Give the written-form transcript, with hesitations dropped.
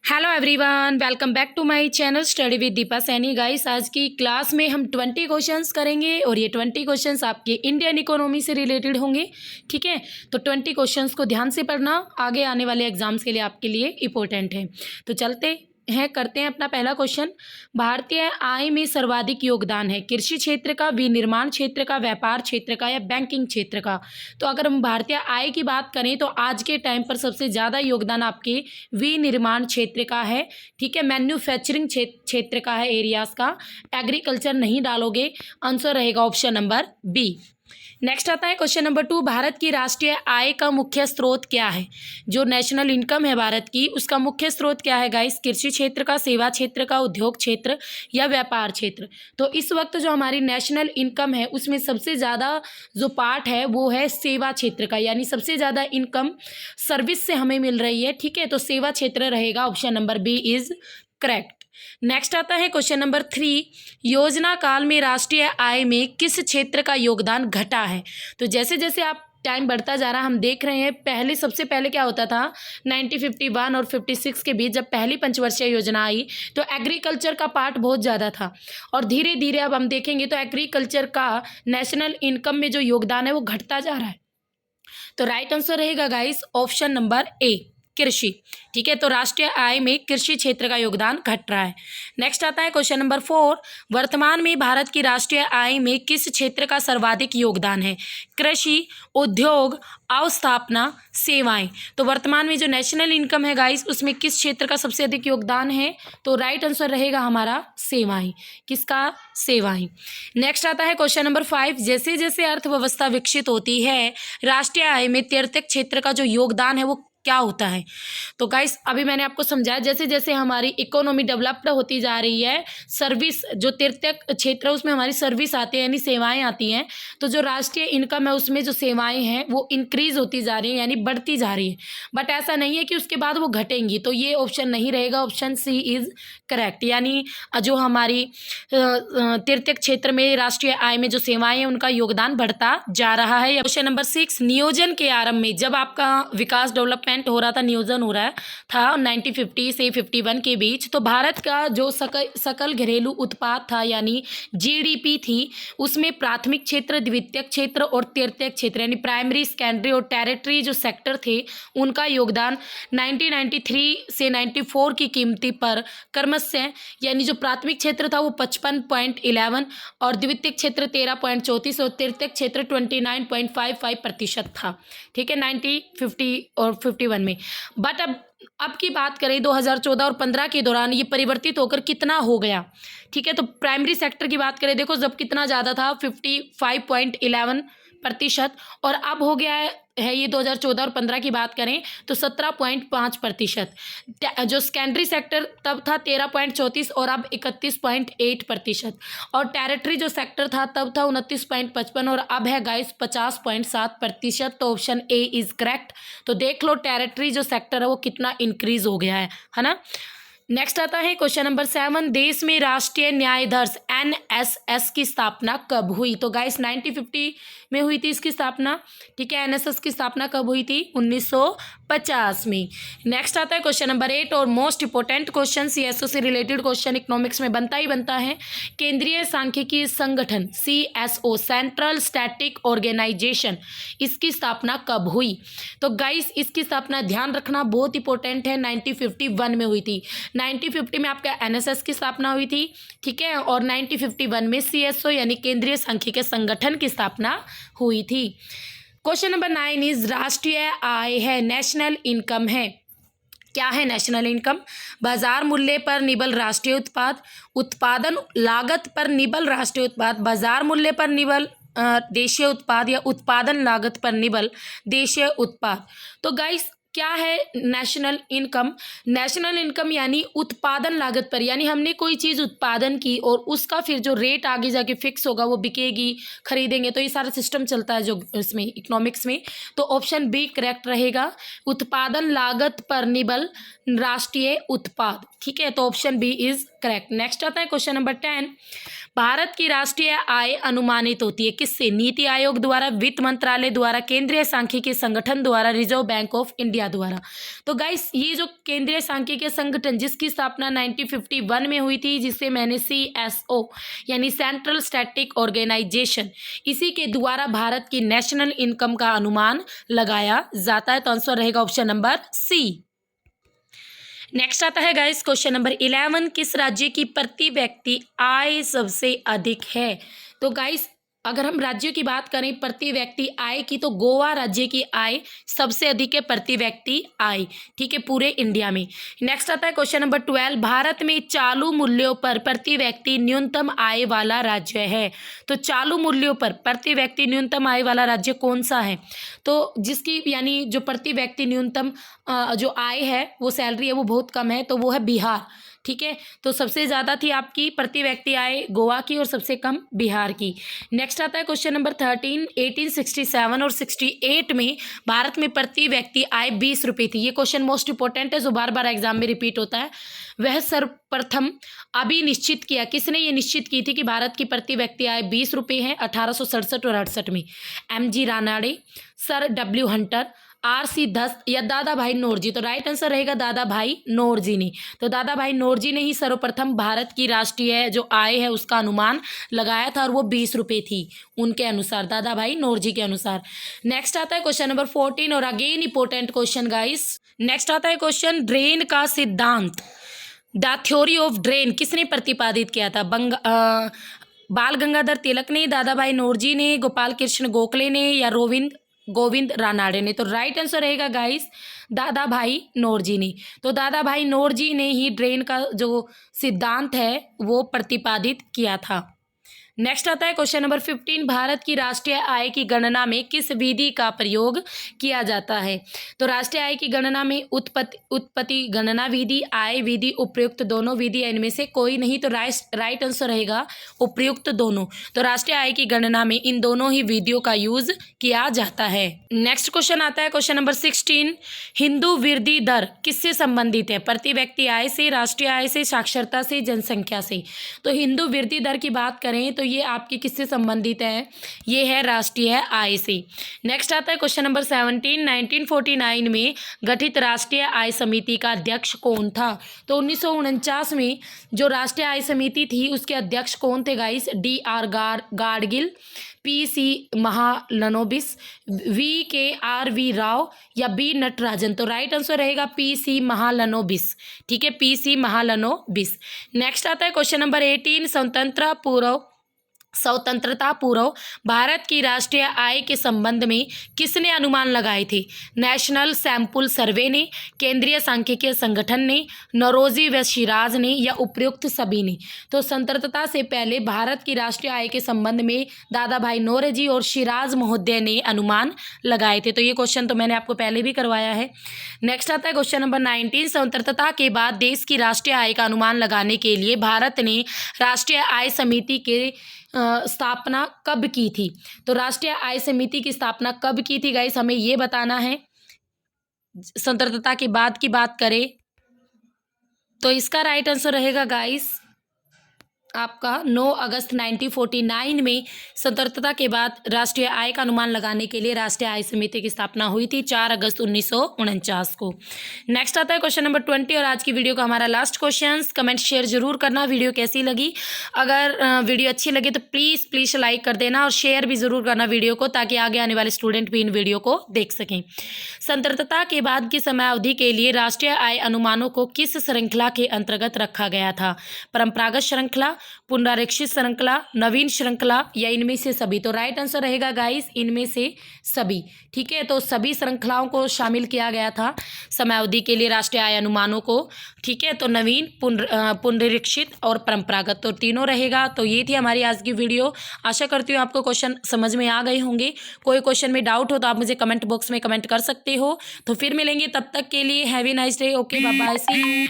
Hello everyone, welcome back to my channel study with Deepa Saini. Guys, आज की class में हम 20 क्वेश्चंस करेंगे और ये 20 क्वेश्चंस आपके इंडियन इकोनॉमी से रिलेटेड होंगे। ठीक है, तो 20 क्वेश्चंस को ध्यान से पढ़ना, आगे आने वाले एग्जाम्स के लिए आपके लिए इंपॉर्टेंट है। तो चलते हैं, करते हैं अपना पहला क्वेश्चन। भारतीय आय में सर्वाधिक योगदान है कृषि क्षेत्र का, विनिर्माण क्षेत्र का, व्यापार क्षेत्र का या बैंकिंग क्षेत्र का। तो अगर हम भारतीय आय की बात करें तो आज के टाइम पर सबसे ज़्यादा योगदान आपके विनिर्माण क्षेत्र का है। ठीक है, मैन्युफैक्चरिंग क्षेत्र का है, एरियाज का। एग्रीकल्चर नहीं डालोगे, आंसर रहेगा ऑप्शन नंबर बी। नेक्स्ट आता है क्वेश्चन नंबर 2। भारत की राष्ट्रीय आय का मुख्य स्रोत क्या है? जो नेशनल इनकम है भारत की, उसका मुख्य स्रोत क्या है गाइस? कृषि क्षेत्र का, सेवा क्षेत्र का, उद्योग क्षेत्र या व्यापार क्षेत्र? तो इस वक्त जो हमारी नेशनल इनकम है उसमें सबसे ज़्यादा जो पार्ट है वो है सेवा क्षेत्र का, यानी सबसे ज़्यादा इनकम सर्विस से हमें मिल रही है। ठीक है, तो सेवा क्षेत्र रहेगा, option number B is correct. Next आता है क्वेश्चन नंबर 3। योजना काल में राष्ट्रीय आय में किस क्षेत्र का योगदान घटा है? तो जैसे जैसे आप टाइम बढ़ता जा रहा, हम देख रहे हैं पहले, सबसे पहले क्या होता था 1951 और 56 के बीच जब पहली पंचवर्षीय योजना आई तो एग्रीकल्चर का पार्ट बहुत ज़्यादा था, और धीरे धीरे अब हम देखेंगे तो एग्रीकल्चर का नेशनल इनकम में जो योगदान है वो घटता जा रहा है। तो राइट आंसर रहेगा गाइस ऑप्शन नंबर ए, कृषि। ठीक है, तो राष्ट्रीय आय में कृषि क्षेत्र का योगदान घट रहा है। नेक्स्ट आता है क्वेश्चन नंबर 4। वर्तमान में भारत की राष्ट्रीय आय में किस क्षेत्र का सर्वाधिक योगदान है? कृषि, उद्योग, अवस्थापना, सेवाएं। तो वर्तमान में जो नेशनल इनकम है गाइस उसमें किस क्षेत्र का सबसे अधिक योगदान है? तो राइट आंसर रहेगा हमारा सेवाएं। किसका? सेवाएं। नेक्स्ट आता है क्वेश्चन नंबर 5। जैसे जैसे अर्थव्यवस्था विकसित होती है राष्ट्रीय आय में तृतीयक क्षेत्र का जो योगदान है वो क्या होता है? तो गाइस अभी मैंने आपको समझाया, जैसे जैसे हमारी इकोनॉमी डेवलप्ड होती जा रही है, सर्विस जो तृतीयक क्षेत्र है उसमें हमारी सर्विस आती है, यानी सेवाएं आती हैं, तो जो राष्ट्रीय इनकम है उसमें जो सेवाएं हैं वो इंक्रीज होती जा रही है, यानी बढ़ती जा रही है। बट ऐसा नहीं है कि उसके बाद वो घटेंगी, तो ये ऑप्शन नहीं रहेगा, ऑप्शन सी इज करेक्ट। यानी जो हमारी तृतीयक क्षेत्र में राष्ट्रीय आय में जो सेवाएं हैं उनका योगदान बढ़ता जा रहा है। Question number 6। नियोजन के आरंभ में जब आपका विकास डेवलपमेंट हो रहा था, नियोजन हो रहा था 1950 से 51 के बीच, तो भारत का जो सकल घरेलू उत्पाद था यानी जीडीपी थी, उसमें प्राथमिक क्षेत्र, द्वितीयक क्षेत्र और तृतीयक क्षेत्र यानी प्राइमरी, सेकेंडरी और टेरिटरी जो सेक्टर थे उनका योगदान 1993 से 94 की कीमती पर क्रमशः, यानी जो प्राथमिक क्षेत्र था वो 55.11 और द्वितीयक क्षेत्र 13.34 और तृतीयक क्षेत्र 29.55% था। ठीक है, 1950 और 51 में। बट अब की बात करें 2014 और 15 के दौरान ये परिवर्तित होकर कितना हो गया? ठीक है, तो प्राइमरी सेक्टर की बात करें, देखो जब कितना ज़्यादा था 55.11%, और अब हो गया है ये 2014 और 15 की बात करें तो 17.5%। जो सेकेंडरी सेक्टर तब था 13.34 और अब 31.8%, और टेरिटरी जो सेक्टर था तब था 29.55 और अब है गाइस 50.7%। तो ऑप्शन ए इज करेक्ट। तो देख लो टेरिटरी जो सेक्टर है वो कितना इंक्रीज हो गया है ना। नेक्स्ट आता है क्वेश्चन नंबर 7। देश में राष्ट्रीय न्यायाधीश एनएसएस की स्थापना कब हुई? तो गाइस 1950 में हुई थी इसकी स्थापना। ठीक है, एनएसएस की स्थापना कब हुई थी? 1950 में। नेक्स्ट आता है क्वेश्चन नंबर 8 और मोस्ट इंपोर्टेंट क्वेश्चन, सीएसओ से रिलेटेड क्वेश्चन इकोनॉमिक्स में बनता ही बनता है। केंद्रीय सांख्यिकी संगठन सीएसओ, सेंट्रल स्टैटिक ऑर्गेनाइजेशन, इसकी स्थापना कब हुई? तो गाइस इसकी स्थापना ध्यान रखना बहुत इंपॉर्टेंट है, 1951 में हुई थी। 1950 में आपका एनएसएस की स्थापना हुई थी। ठीक है, और 1951 में सीएसओ यानी केंद्रीय सांख्यिकी संगठन की स्थापना हुई थी। क्वेश्चन नंबर 9 इज राष्ट्रीय आय है, नेशनल इनकम है। क्या है नेशनल इनकम? बाजार मूल्य पर निबल राष्ट्रीय उत्पाद, उत्पादन लागत पर निबल राष्ट्रीय उत्पाद, बाजार मूल्य पर निबल देशीय उत्पाद या उत्पादन लागत पर निबल देशीय उत्पाद। तो गाइस क्या है नेशनल इनकम? नेशनल इनकम यानी उत्पादन लागत पर, यानी हमने कोई चीज़ उत्पादन की और उसका फिर जो रेट आगे जाके फिक्स होगा वो बिकेगी, खरीदेंगे, तो ये सारा सिस्टम चलता है जो इसमें इकोनॉमिक्स में। तो ऑप्शन बी करेक्ट रहेगा, उत्पादन लागत पर निबल राष्ट्रीय उत्पाद। ठीक है, तो option B is correct. Next आता है क्वेश्चन नंबर 10। भारत की राष्ट्रीय आय अनुमानित होती है किससे? नीति आयोग द्वारा, वित्त मंत्रालय द्वारा, केंद्रीय सांख्यिकी संगठन द्वारा, reserve bank of India India द्वारा। तो गाइस ये जो केंद्रीय सांख्यिकीय संगठन जिसकी स्थापना 1951 में हुई थी, जिसे मैंने CSO यानी सेंट्रल स्टैटिक ऑर्गेनाइजेशन, इसी के द्वारा भारत की नेशनल इनकम का अनुमान लगाया जाता है। तो आंसर रहेगा ऑप्शन नंबर सी। नेक्स्ट आता है गाइस क्वेश्चन नंबर 11, किस राज्य की प्रति व्यक्ति आय सबसे अधिक है? तो गाइस अगर हम राज्यों की बात करें प्रति व्यक्ति आय की, तो गोवा राज्य की आय सबसे अधिक है प्रति व्यक्ति आय, ठीक है, पूरे इंडिया में। नेक्स्ट आता है क्वेश्चन नंबर 12, भारत में चालू मूल्यों पर प्रति व्यक्ति न्यूनतम आय वाला राज्य है। तो चालू मूल्यों पर प्रति व्यक्ति न्यूनतम आय वाला राज्य कौन सा है? तो जिसकी यानी जो प्रति व्यक्ति न्यूनतम जो आय है, वो सैलरी है, वो बहुत कम है, तो वो है बिहार, ठीक है। तो सबसे ज़्यादा थी आपकी प्रति व्यक्ति आय गोवा की और सबसे कम बिहार की। नेक्स्ट आता है क्वेश्चन नंबर 13, 1867 और 68 में भारत में प्रति व्यक्ति आय 20 रुपये थी। ये क्वेश्चन मोस्ट इंपॉर्टेंट है, जो बार बार एग्जाम में रिपीट होता है। वह सर्वप्रथम अभी निश्चित किया, किसने ये निश्चित की थी कि भारत की प्रति व्यक्ति आय 20 रुपये है? 1867 और 68 में MG Ranade, sir W Hunter, RC दस्त या दादा भाई नौरोजी। तो राइट आंसर रहेगा दादा भाई नौरोजी ने। तो दादा भाई नौरोजी ने ही सर्वप्रथम भारत की राष्ट्रीय जो आय है उसका अनुमान लगाया था, और वो 20 रुपये थी उनके अनुसार, दादा भाई नौरोजी के अनुसार। नेक्स्ट आता है क्वेश्चन नंबर 14 और again important question guys. Next आता है क्वेश्चन, ड्रेन का सिद्धांत, द थ्योरी ऑफ ड्रेन किसने प्रतिपादित किया था? बाल गंगाधर तिलक ने, दादा भाई नौरोजी ने, गोपाल कृष्ण गोखले ने या गोविंद रानाडे ने? तो राइट आंसर रहेगा गाइस दादा भाई नौरोजी ने। तो दादा भाई नौरोजी ने ही ड्रेन का जो सिद्धांत है वो प्रतिपादित किया था। नेक्स्ट आता है क्वेश्चन नंबर 15, भारत की राष्ट्रीय आय की गणना में किस विधि का प्रयोग किया जाता है? तो राष्ट्रीय आय की गणना में उत्पत्ति गणना विधि, आय विधि, उपयुक्त दोनों विधि, इनमें से कोई नहीं। तो राइट आंसर रहेगा उपयुक्त दोनों। तो राष्ट्रीय आय की गणना में इन दोनों ही विधियों का यूज किया जाता है। नेक्स्ट क्वेश्चन आता है क्वेश्चन नंबर 16, हिंदू वृद्धि दर किससे संबंधित है? प्रति व्यक्ति आय से, राष्ट्रीय आय से, साक्षरता से, जनसंख्या से? तो हिंदू वृद्धि दर की बात करें तो ये आपकी किससे संबंधित है? ये है राष्ट्रीय आय से। नेक्स्ट आता है क्वेश्चन नंबर 17, 1949 में गठित राष्ट्रीय आय समिति का अध्यक्ष कौन था? तो 1949 में जो राष्ट्रीय आय समिति थी उसके अध्यक्ष कौन थे guys? DR Gadgil, PC Mahalanobis, VKRV Rao या B नटराजन? तो राइट आंसर रहेगा PC महालनोबिस, ठीक है, PC महालनोबिस। नेक्स्ट आता है क्वेश्चन नंबर 18, स्वतंत्रता पूर्व भारत की राष्ट्रीय आय के संबंध में किसने अनुमान लगाए थे? नेशनल सैंपल सर्वे ने, केंद्रीय सांख्यिकीय संगठन ने, नौरोजी व शिराज ने या उपयुक्त सभी ने? तो स्वतंत्रता से पहले भारत की राष्ट्रीय आय के संबंध में दादा भाई नौरोजी और शिराज महोदय ने अनुमान लगाए थे। तो ये क्वेश्चन तो मैंने आपको पहले भी करवाया है। नेक्स्ट आता है क्वेश्चन नंबर 19, स्वतंत्रता के बाद देश की राष्ट्रीय आय का अनुमान लगाने के लिए भारत ने राष्ट्रीय आय समिति के स्थापना कब की थी? तो राष्ट्रीय आय समिति की स्थापना कब की थी गाइस, हमें ये बताना है। स्वतंत्रता के बाद की बात करें तो इसका राइट आंसर रहेगा गाइस आपका 9 अगस्त 1949 में स्वतंत्रता के बाद राष्ट्रीय आय का अनुमान लगाने के लिए राष्ट्रीय आय समिति की स्थापना हुई थी 4 अगस्त 1949 को। नेक्स्ट आता है क्वेश्चन नंबर 20 और आज की वीडियो का हमारा लास्ट क्वेश्चन। कमेंट शेयर जरूर करना वीडियो कैसी लगी। अगर वीडियो अच्छी लगे तो प्लीज़ लाइक कर देना और शेयर भी ज़रूर करना वीडियो को, ताकि आगे आने वाले स्टूडेंट भी इन वीडियो को देख सकें। स्वतंत्रता के बाद की समयावधि के लिए राष्ट्रीय आय अनुमानों को किस श्रृंखला के अंतर्गत रखा गया था? परंपरागत श्रृंखला, पुनरीक्षित श्रृंखला, नवीन श्रृंखला या इनमें से सभी? तो राइट आंसर रहेगा गाइस इनमें से सभी, ठीक है। तो सभी श्रृंखलाओं को शामिल किया गया था समयावधि के लिए राष्ट्रीय आय अनुमानों को, ठीक है। तो नवीन, पुनरीक्षित और परंपरागत, तो तीनों रहेगा। तो ये थी हमारी आज की वीडियो। आशा करती हूँ आपको क्वेश्चन समझ में आ गए होंगे। कोई क्वेश्चन में डाउट हो तो आप मुझे कमेंट बॉक्स में कमेंट कर सकते हो। तो फिर मिलेंगे, तब तक के लिए have a nice day. Okay, bye bye, see you.